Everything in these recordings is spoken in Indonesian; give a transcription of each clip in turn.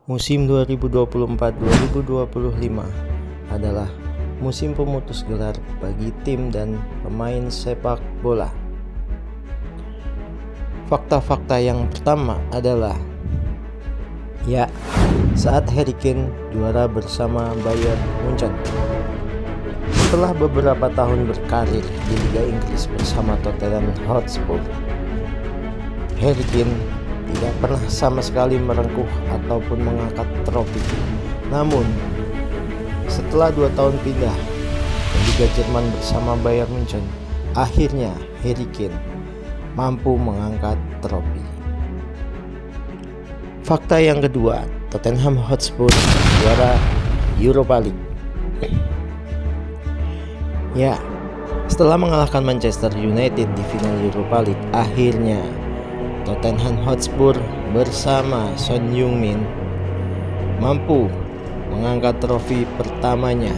Musim 2024-2025 adalah musim pemutus gelar bagi tim dan pemain sepak bola. Fakta-fakta yang pertama adalah saat Harry Kane juara bersama Bayern Munchen. Setelah beberapa tahun berkarir di Liga Inggris bersama Tottenham Hotspur, Harry Kane tidak pernah sama sekali merengkuh ataupun mengangkat trofi. Namun, setelah 2 tahun pindah ke Liga Jerman bersama Bayern Munchen, akhirnya Harry Kane mampu mengangkat trofi. Fakta yang kedua, Tottenham Hotspur juara Europa League. Setelah mengalahkan Manchester United di final Europa League, akhirnya Tottenham Hotspur bersama Son Heung-min mampu mengangkat trofi pertamanya.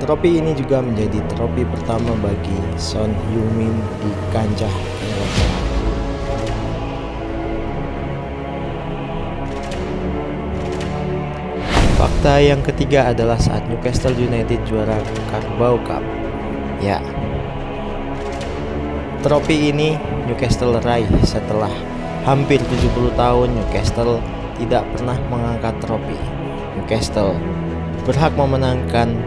Trofi ini juga menjadi trofi pertama bagi Son Heung-min di kancah Eropa. Fakta yang ketiga adalah saat Newcastle United juara Carabao Cup. Trofi ini Newcastle raih setelah hampir 70 tahun Newcastle tidak pernah mengangkat trofi. Newcastle berhak memenangkan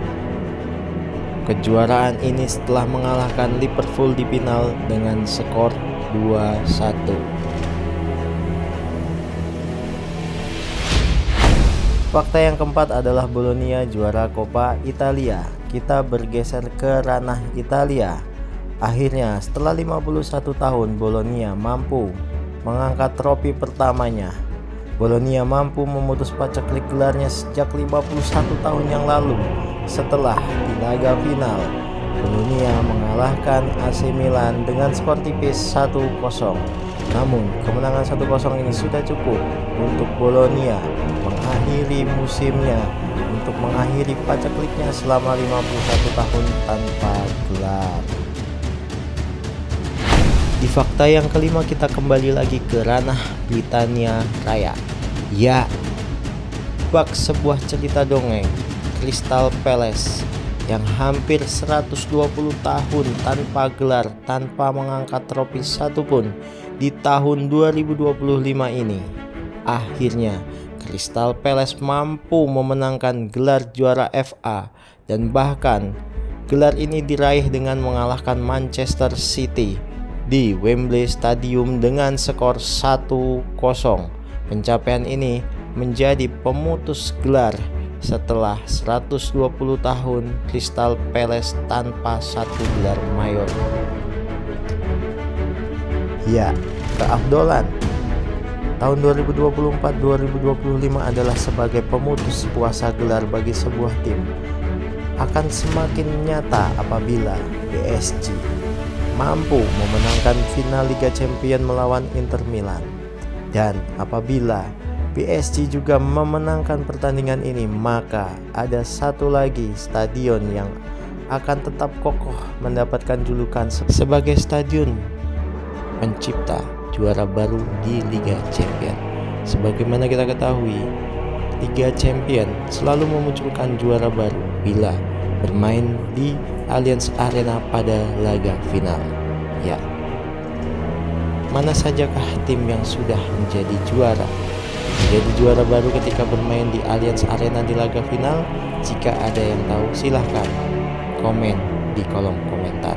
kejuaraan ini setelah mengalahkan Liverpool di final dengan skor 2-1. Fakta yang keempat adalah Bologna juara Coppa Italia. Kita bergeser ke ranah Italia. Akhirnya setelah 51 tahun Bologna mampu mengangkat trofi pertamanya. Bologna mampu memutus paceklik gelarnya sejak 51 tahun yang lalu. Setelah di laga final, Bologna mengalahkan AC Milan dengan skor tipis 1-0. Namun kemenangan 1-0 ini sudah cukup untuk Bologna mengakhiri musimnya, untuk mengakhiri pacekliknya selama 51 tahun tanpa gelar. Di fakta yang kelima kita kembali lagi ke ranah Britania Raya. Bak sebuah cerita dongeng, Crystal Palace yang hampir 120 tahun tanpa gelar, tanpa mengangkat trofi satupun di tahun 2025 ini. Akhirnya Crystal Palace mampu memenangkan gelar juara FA, dan bahkan gelar ini diraih dengan mengalahkan Manchester City di Wembley Stadium dengan skor 1-0. Pencapaian ini menjadi pemutus gelar setelah 120 tahun Crystal Palace tanpa satu gelar mayor. Keafdolan tahun 2024-2025 adalah sebagai pemutus puasa gelar bagi sebuah tim akan semakin nyata apabila PSG mampu memenangkan final Liga Champions melawan Inter Milan, dan apabila PSG juga memenangkan pertandingan ini, maka ada satu lagi stadion yang akan tetap kokoh mendapatkan julukan sebagai stadion pencipta juara baru di Liga Champions. Sebagaimana kita ketahui, Liga Champions selalu memunculkan juara baru bila bermain di Allianz Arena pada laga final. Mana sajakah tim yang sudah menjadi juara baru ketika bermain di Allianz Arena di laga final? Jika ada yang tahu, silahkan komen di kolom komentar.